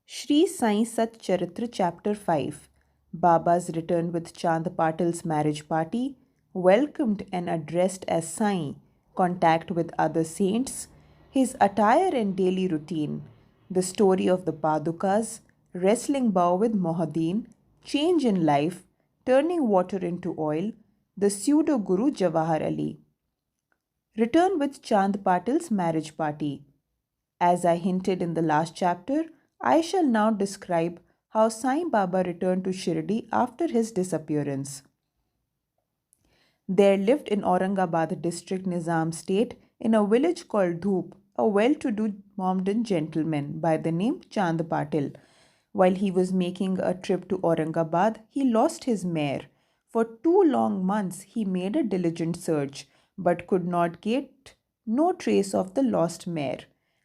Shri Sai Satcharitra Chapter 5 Baba's return with Chand Patil's marriage party, welcomed and addressed as Sai, contact with other saints, his attire and daily routine, the story of the Padukas, wrestling bow with Mohadin, change in life, turning water into oil, the pseudo Guru Jawahar Ali. Return with Chand Patil's marriage party. As I hinted in the last chapter, I shall now describe how Sai Baba returned to Shirdi after his disappearance. There lived in Aurangabad district Nizam state in a village called Dhoop a well-to-do Mohammedan gentleman by the name Chand Patil. While he was making a trip to Aurangabad, he lost his mare. For 2 long months he made a diligent search, but could not get no trace of the lost mare.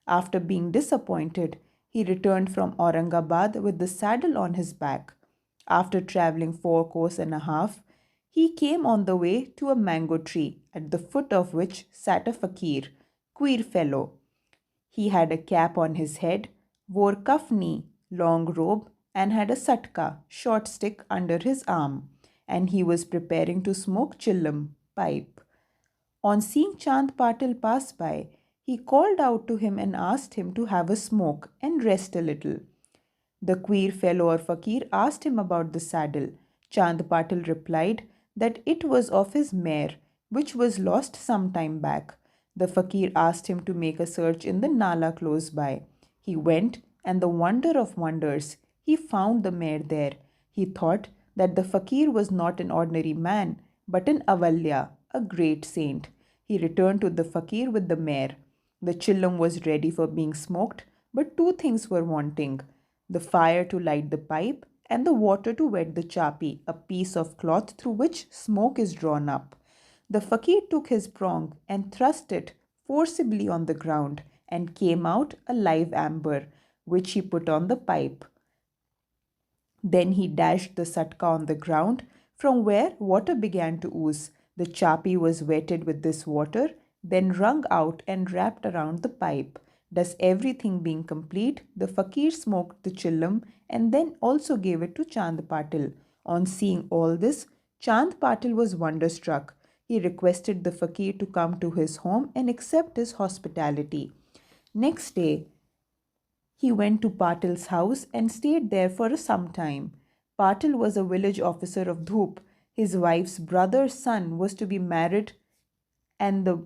After being disappointed, he returned from Aurangabad with the saddle on his back. After traveling 4 course and a half, he came on the way to a mango tree, at the foot of which sat a fakir, queer fellow. He had a cap on his head, wore kafni, long robe, and had a satka, short stick, under his arm, and he was preparing to smoke chillam, pipe. On seeing Chand Patil pass by, he called out to him and asked him to have a smoke and rest a little. The queer fellow or fakir asked him about the saddle. Chand Patil replied that it was of his mare, which was lost some time back. The fakir asked him to make a search in the Nala close by. He went, and the wonder of wonders, he found the mare there. He thought that the fakir was not an ordinary man, but an Avalya, a great saint. He returned to the fakir with the mare. The chillam was ready for being smoked, but two things were wanting: the fire to light the pipe, and the water to wet the chapi, a piece of cloth through which smoke is drawn up. The fakir took his prong and thrust it forcibly on the ground, and came out a live amber, which he put on the pipe. Then he dashed the satka on the ground, from where water began to ooze. The chapi was wetted with this water, then wrung out and wrapped around the pipe. Thus, everything being complete, the fakir smoked the chillam and then also gave it to Chand Patil. On seeing all this, Chand Patil was wonderstruck. He requested the fakir to come to his home and accept his hospitality. Next day, he went to Patil's house and stayed there for some time. Patil was a village officer of Dhoop. His wife's brother's son was to be married, and the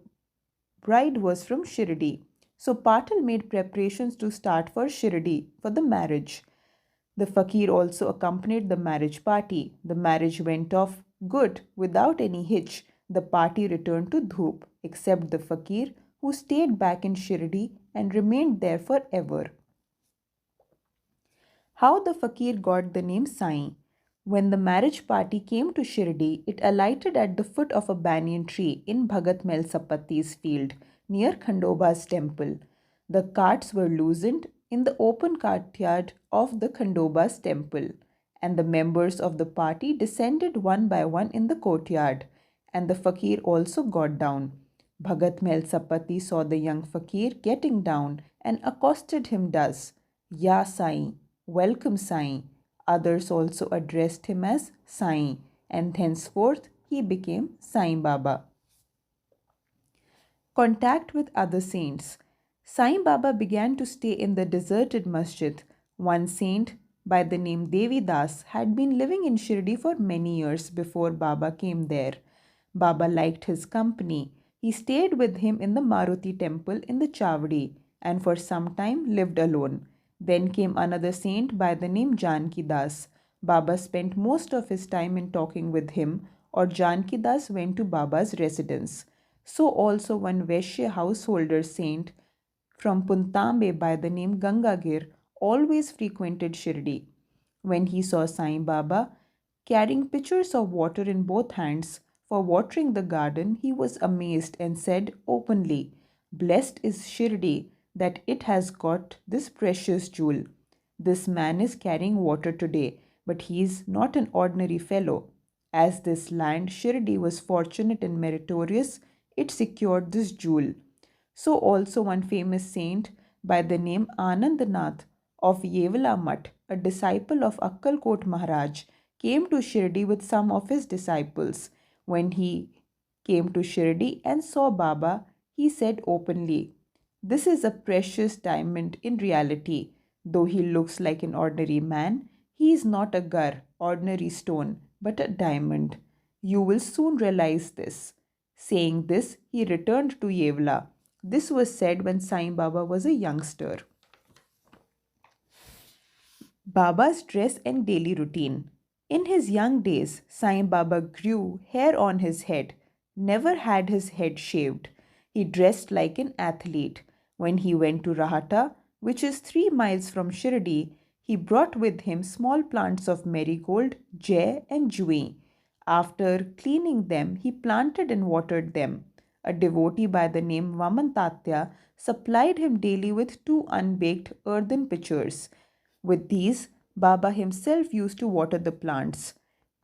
bride was from Shirdi. So Patil made preparations to start for Shirdi for the marriage. The fakir also accompanied the marriage party. The marriage went off good without any hitch. The party returned to Dhoop, except the fakir, who stayed back in Shirdi and remained there forever. How the fakir got the name Sai. When the marriage party came to Shirdi, it alighted at the foot of a banyan tree in Bhagat Mel Sapati's field near Khandoba's temple. The carts were loosened in the open courtyard of the Khandoba's temple, and the members of the party descended one by one in the courtyard, and the fakir also got down. Bhagat Mel Sapati saw the young fakir getting down and accosted him thus: Ya Sai, welcome Sai. Others also addressed him as Sai, and henceforth he became Sai Baba. Contact with other saints. Sai Baba began to stay in the deserted masjid. One saint by the name Devi Das had been living in Shirdi for many years before Baba came there. Baba liked his company. He stayed with him in the Maruti temple in the Chavdi and for some time lived alone. Then came another saint by the name Janki Das. Baba spent most of his time in talking with him, or Janki Das went to Baba's residence. So also one Vaishya householder saint from Puntambe by the name Gangagir always frequented Shirdi. When he saw Sai Baba carrying pitchers of water in both hands for watering the garden, he was amazed and said openly, "Blessed is Shirdi that it has got this precious jewel. This man is carrying water today, but he is not an ordinary fellow. As this land, Shirdi, was fortunate and meritorious, it secured this jewel." So also one famous saint by the name Anandanath of Yevala Mutt, a disciple of Akkalkot Maharaj, came to Shirdi with some of his disciples. When he came to Shirdi and saw Baba, he said openly, "This is a precious diamond in reality. Though he looks like an ordinary man, he is not a gar, ordinary stone, but a diamond. You will soon realize this." Saying this, he returned to Yevala. This was said when Sai Baba was a youngster. Baba's dress and daily routine. In his young days, Sai Baba grew hair on his head, never had his head shaved. He dressed like an athlete. When he went to Rahata, which is 3 miles from Shirdi, he brought with him small plants of marigold, jay, and jui. After cleaning them, he planted and watered them. A devotee by the name Vaman Tatya supplied him daily with 2 unbaked earthen pitchers. With these, Baba himself used to water the plants.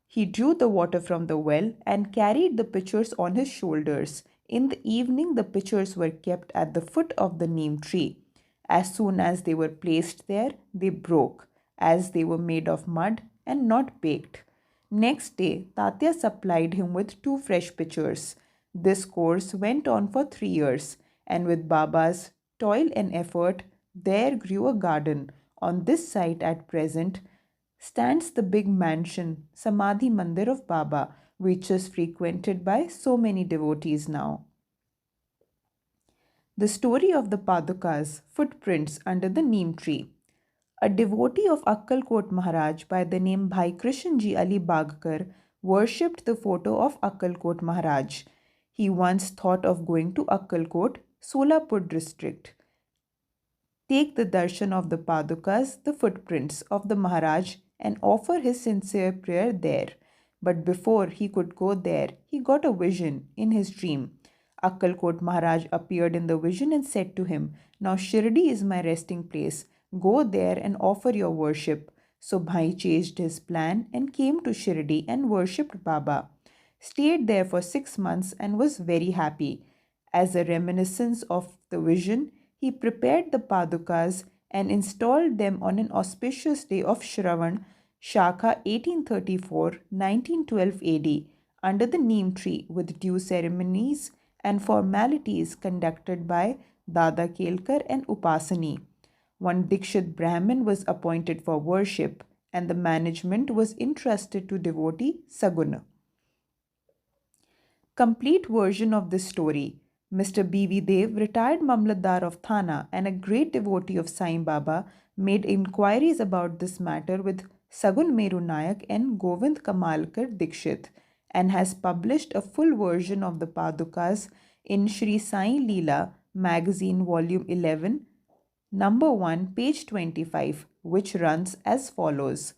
He drew the water from the well and carried the pitchers on his shoulders. In the evening, the pitchers were kept at the foot of the neem tree. As soon as they were placed there, they broke, as they were made of mud and not baked. Next day, Tatya supplied him with 2 fresh pitchers. This course went on for 3 years, and with Baba's toil and effort, there grew a garden. On this site at present stands the big mansion, Samadhi Mandir of Baba, which is frequented by so many devotees now. The story of the Padukas, footprints under the neem tree. A devotee of Akkalkot Maharaj by the name Bhai Krishanji Ali Bagkar worshipped the photo of Akkalkot Maharaj. He once thought of going to Akkalkot, Solapur district, take the darshan of the Padukas, the footprints of the Maharaj, and offer his sincere prayer there. But before he could go there, he got a vision in his dream. Akkalkot Maharaj appeared in the vision and said to him, "Now Shirdi is my resting place. Go there and offer your worship." So Bhai changed his plan and came to Shirdi and worshipped Baba. Stayed there for 6 months and was very happy. As a reminiscence of the vision, he prepared the Padukas and installed them on an auspicious day of Shravan, Shaka 1834-1912 AD, under the neem tree with due ceremonies and formalities conducted by Dada Kelkar and Upasani. One Dikshit Brahmin was appointed for worship, and the management was entrusted to devotee Saguna. Complete version of this story. Mr. B.V. Dev, retired Mamlatdar of Thana and a great devotee of Sai Baba, made inquiries about this matter with Sagun Meru Nayak and Govind Kamalkar Dikshit, and has published a full version of the Padukas in Sri Sai Leela magazine volume 11, number 1, page 25, which runs as follows.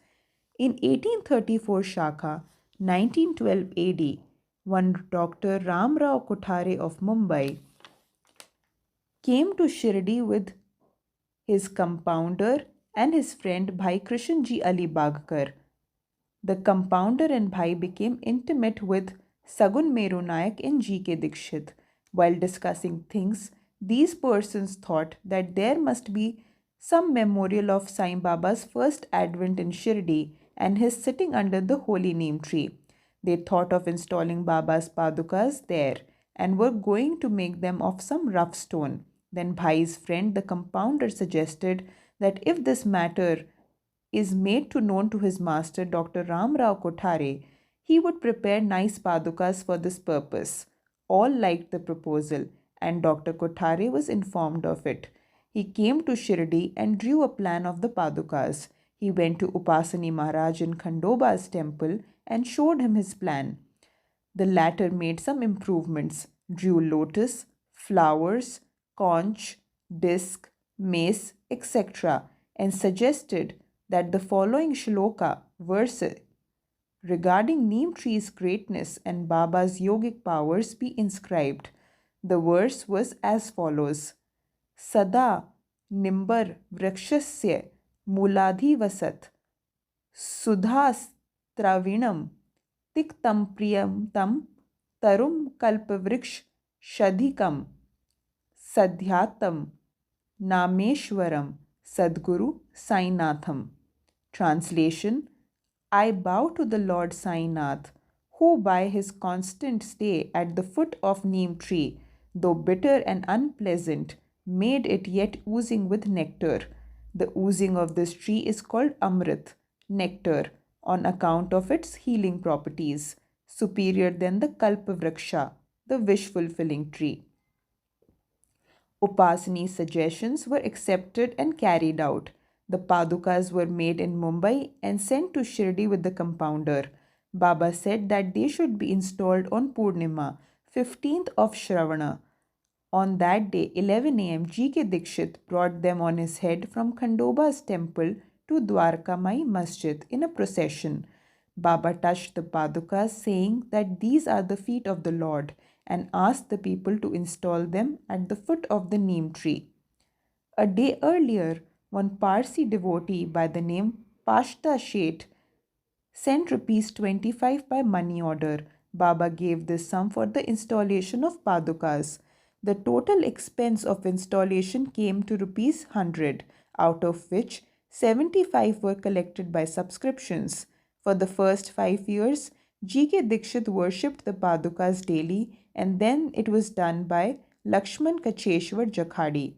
In 1834 Shaka, 1912 AD, one Dr. Ramrao Kothare of Mumbai came to Shirdi with his compounder and his friend Bhai Krishanji Ali Bagkar. The compounder and Bhai became intimate with Sagun Meru Nayak and G.K. Dikshit. While discussing things, these persons thought that there must be some memorial of Sai Baba's first advent in Shirdi and his sitting under the holy neem tree. They thought of installing Baba's Padukas there and were going to make them of some rough stone. Then Bhai's friend, the compounder, suggested that if this matter is made to known to his master, Dr. Ramrao Kothare, he would prepare nice Padukas for this purpose. All liked the proposal, and Dr. Kothare was informed of it. He came to Shirdi and drew a plan of the Padukas. He went to Upasani Maharaj in Khandoba's temple and showed him his plan. The latter made some improvements, drew lotus, flowers, conch, disc, mace, etc., and suggested that the following shloka, verse, regarding neem tree's greatness and Baba's yogic powers be inscribed. The verse was as follows: Sada nimbar vrakshasya muladhi vasat sudhastravinam tiktam priyam tam tarum kalpavriksha shadhikam sadhyatam nameshwaram Sadguru Sainatham. Translation: I bow to the Lord Sainath, who by his constant stay at the foot of neem tree, though bitter and unpleasant, made it yet oozing with nectar. The oozing of this tree is called Amrit, nectar, on account of its healing properties, superior than the Kalpavriksha, the wish fulfilling tree. Upasani's suggestions were accepted and carried out. The Padukas were made in Mumbai and sent to Shirdi with the compounder. Baba said that they should be installed on Purnima, 15th of Shravana. On that day, 11 a.m., G.K. Dikshit brought them on his head from Khandoba's temple to Dwarka Mai Masjid in a procession. Baba touched the Padukas, saying that these are the feet of the Lord, and asked the people to install them at the foot of the neem tree. A day earlier, one Parsi devotee by the name Pashta Sheth sent rupees 25 by money order. Baba gave this sum for the installation of Padukas. The total expense of installation came to rupees 100, out of which 75 were collected by subscriptions. For the first 5 years, G.K. Dikshit worshipped the Padukas daily, and then it was done by Lakshman Kacheshwar Jakhadi.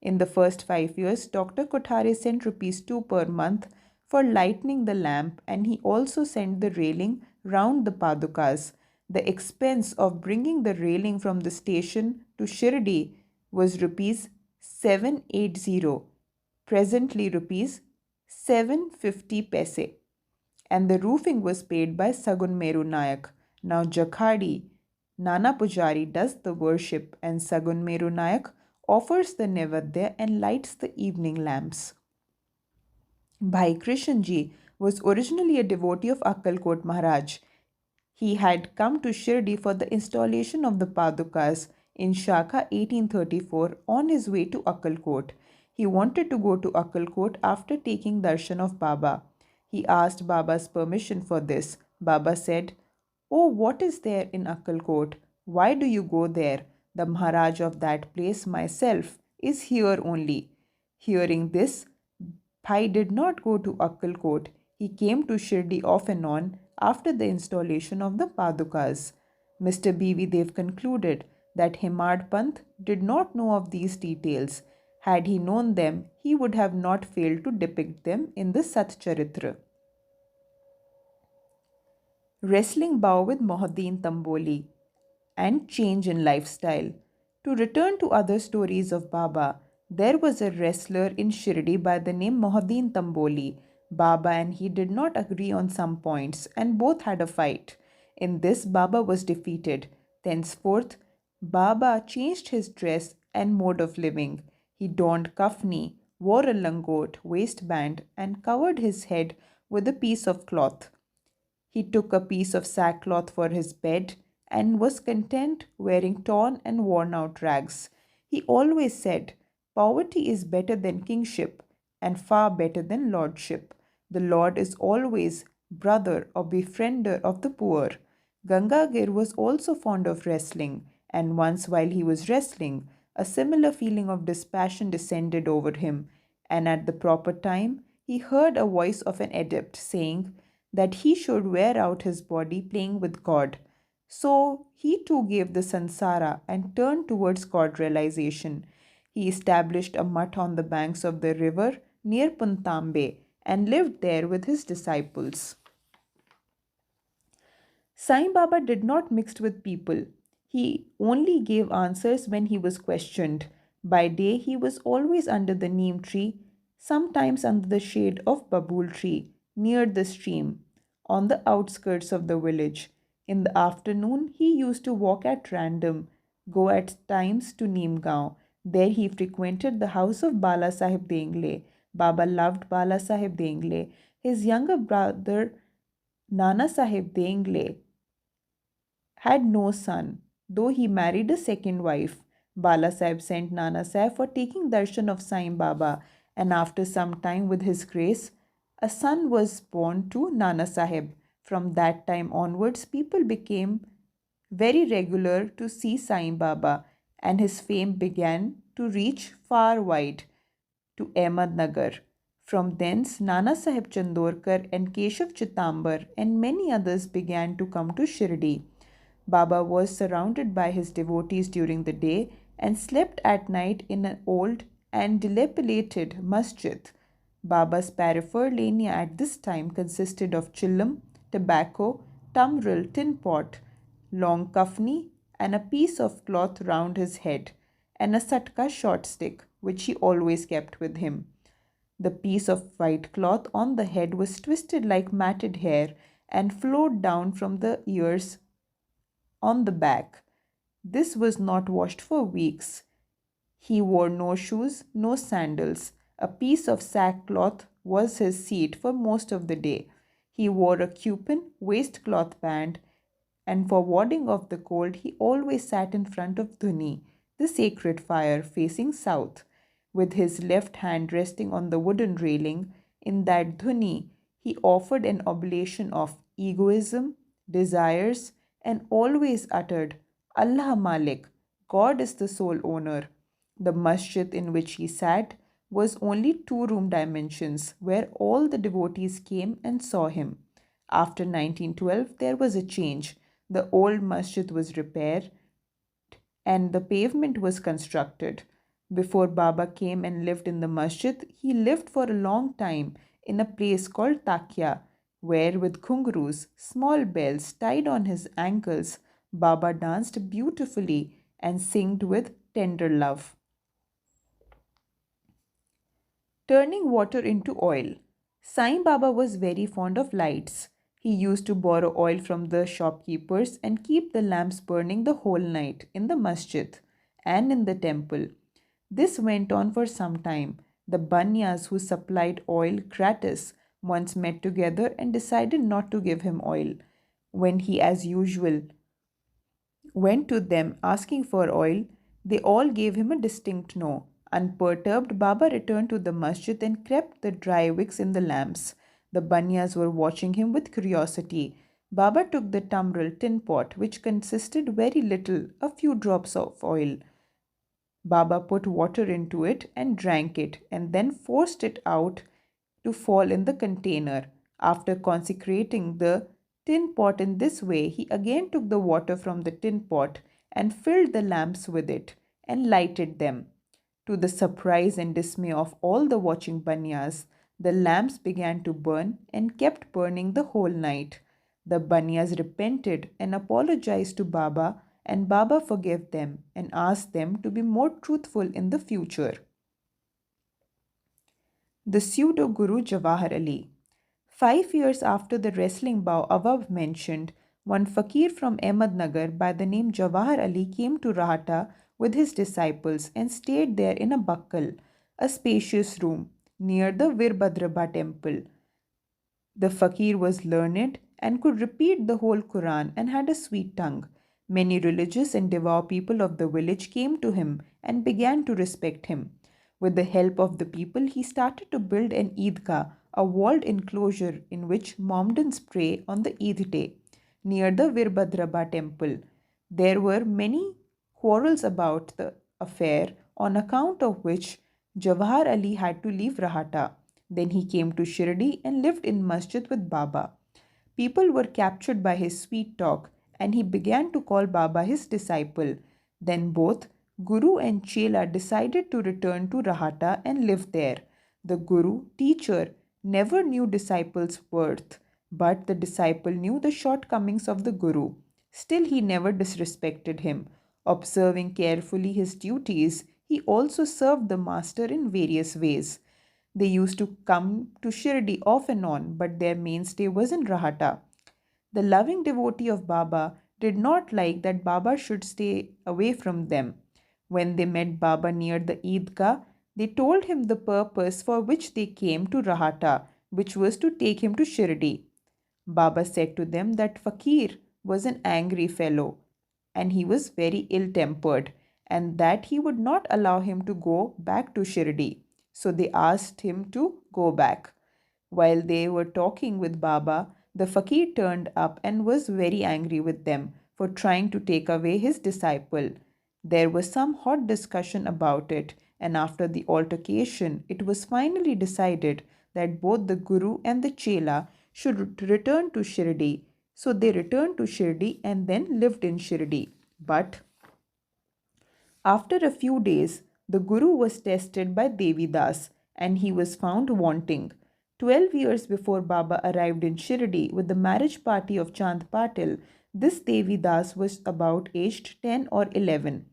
In the first 5 years, Dr. Kothare sent rupees 2 per month for lighting the lamp, and he also sent the railing round the Padukas. The expense of bringing the railing from the station to Shirdi was rupees 780, presently rupees 750 paise, and the roofing was paid by Sagun Meru Nayak. Now Jakhadi, Nana Pujari does the worship, and Sagun Meru Nayak offers the Nevadya and lights the evening lamps. Bhai Krishanji was originally a devotee of Akkalkot Maharaj. He had come to Shirdi for the installation of the Padukas in Shaka 1834 on his way to Akkalkot. He wanted to go to Akkalkot after taking darshan of Baba. He asked Baba's permission for this. Baba said, "Oh, what is there in Akkalkot? Why do you go there? The Maharaj of that place, myself, is here only." Hearing this, Bhai did not go to Akkalkot. He came to Shirdi off and on after the installation of the Padukas. Mr. B.V. Dev concluded that Himad Pant did not know of these details. Had he known them, he would have not failed to depict them in the Satcharitra. Wrestling bow with Mohuddin Tamboli and change in lifestyle. To return to other stories of Baba, there was a wrestler in Shirdi by the name Mohuddin Tamboli. Baba and he did not agree on some points, and both had a fight. In this, Baba was defeated. Thenceforth, Baba changed his dress and mode of living. He donned kafni, wore a langot, waistband, and covered his head with a piece of cloth. He took a piece of sackcloth for his bed and was content wearing torn and worn out rags. He always said, "Poverty is better than kingship and far better than lordship. The Lord is always brother or befriender of the poor." Gangagir was also fond of wrestling, and once while he was wrestling, a similar feeling of dispassion descended over him, and at the proper time he heard a voice of an adept saying that he should wear out his body playing with God. So he too gave the sansara and turned towards God realization. He established a mutt on the banks of the river near Puntambe and lived there with his disciples. Sai Baba did not mix with people. He only gave answers when he was questioned. By day he was always under the neem tree, sometimes under the shade of babool tree, near the stream, on the outskirts of the village. In the afternoon he used to walk at random, go at times to Neemgaon. There he frequented the house of Bala Sahib Dengle. Baba loved Bala Sahib Dengle. His younger brother Nana Sahib Dengle had no son, though he married a second wife. Bala Sahib sent Nana Sahib for taking darshan of Sai Baba, and after some time, with his grace, a son was born to Nana Sahib. From that time onwards, people became very regular to see Sai Baba, and his fame began to reach far wide. to Ahmednagar. From thence, Nana Sahib Chandorkar and Keshav Chitambar and many others began to come to Shirdi. Baba was surrounded by his devotees during the day and slept at night in an old and dilapidated masjid. Baba's paraphernalia at this time consisted of chillum, tobacco, tumbril, tin pot, long kafni, and a piece of cloth round his head, and a satka short stick, which he always kept with him. The piece of white cloth on the head was twisted like matted hair and flowed down from the ears on the back. This was not washed for weeks. He wore no shoes, no sandals. A piece of sackcloth was his seat for most of the day. He wore a cupin waistcloth band, and for warding off the cold, he always sat in front of Dhuni, the sacred fire, facing south, with his left hand resting on the wooden railing. In that Dhuni, he offered an oblation of egoism, desires, and always uttered, Allah Malik, God is the sole owner. The masjid in which he sat was only two-room dimensions, where all the devotees came and saw him. After 1912, there was a change. The old masjid was repaired and the pavement was constructed. Before Baba came and lived in the masjid, he lived for a long time in a place called Takya, where with ghungroos, small bells tied on his ankles, Baba danced beautifully and singed with tender love. Turning water into oil. Sai Baba was very fond of lights. He used to borrow oil from the shopkeepers and keep the lamps burning the whole night in the masjid and in the temple. This went on for some time. The Banyas who supplied oil gratis once met together and decided not to give him oil. When he, as usual, went to them asking for oil, they all gave him a distinct no. Unperturbed, Baba returned to the masjid and crept the dry wicks in the lamps. The Banyas were watching him with curiosity. Baba took the tumbril tin pot, which consisted very little, a few drops of oil. Baba put water into it and drank it, and then forced it out to fall in the container. After consecrating the tin pot in this way, he again took the water from the tin pot and filled the lamps with it and lighted them. To the surprise and dismay of all the watching Banyas, the lamps began to burn and kept burning the whole night. The Banyas repented and apologized to Baba, and Baba forgave them and asked them to be more truthful in the future. The pseudo Guru Jawahar Ali. 5 years after the wrestling bout above mentioned, one fakir from Ahmednagar by the name Jawahar Ali came to Rahata with his disciples and stayed there in a bakkal, a spacious room near the Virbhadraba temple. The fakir was learned and could repeat the whole Quran and had a sweet tongue. Many religious and devout people of the village came to him and began to respect him. With the help of the people, he started to build an Eidgah, a walled enclosure in which Mohammedans pray on the Eid day, near the Virbhadraba temple. There were many quarrels about the affair, on account of which Jawahar Ali had to leave Rahata. Then he came to Shirdi and lived in masjid with Baba. People were captured by his sweet talk, and he began to call Baba his disciple. Then both Guru and Chela decided to return to Rahata and live there. The Guru, teacher, never knew disciple's worth, but the disciple knew the shortcomings of the Guru. Still, he never disrespected him. Observing carefully his duties, he also served the master in various ways. They used to come to Shirdi off and on, but their mainstay was in Rahata. The loving devotee of Baba did not like that Baba should stay away from them. When they met Baba near the Eidgah, they told him the purpose for which they came to Rahata, which was to take him to Shirdi. Baba said to them that Fakir was an angry fellow and he was very ill tempered, and that he would not allow him to go back to Shirdi. So they asked him to go back. While they were talking with Baba, the fakir turned up and was very angry with them for trying to take away his disciple. There was some hot discussion about it, and after the altercation, it was finally decided that both the Guru and the Chela should return to Shirdi. So they returned to Shirdi and then lived in Shirdi. But after a few days, the Guru was tested by Devidas and he was found wanting. 12 years before Baba arrived in Shirdi with the marriage party of Chand Patil, this Devidas was about aged 10 or 11,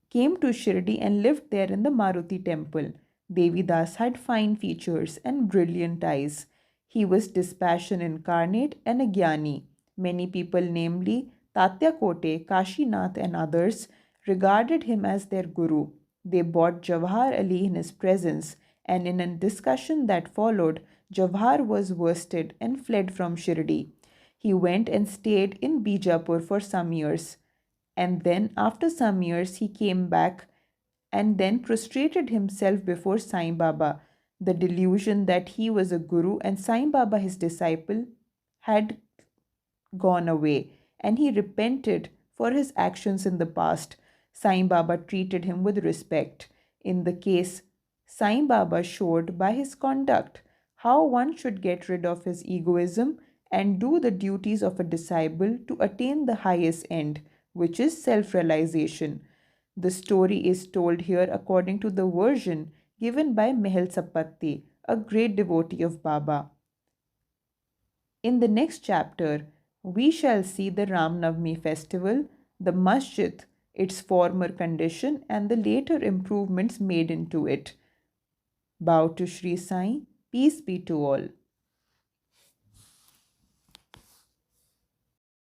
came to Shirdi and lived there in the Maruti temple. Devidas had fine features and brilliant eyes. He was dispassion incarnate and a jnani. Many people, namely Tatya Kote, Kashinath, and others, regarded him as their guru. They bought Jawahar Ali in his presence, and in a discussion that followed, Jawahar was worsted and fled from Shirdi. He went and stayed in Bijapur for some years. And then, after some years, he came back and then prostrated himself before Sai Baba. The delusion that he was a guru and Sai Baba his disciple had gone away, and he repented for his actions in the past. Sai Baba treated him with respect. In the case, Sai Baba showed by his conduct how one should get rid of his egoism and do the duties of a disciple to attain the highest end, which is self realization. The story is told here according to the version given by Mehel Sapatti, a great devotee of Baba. In the next chapter, we shall see the Ram Navami festival, the masjid, its former condition, and the later improvements made into it. Bow to Sri Sai, peace be to all.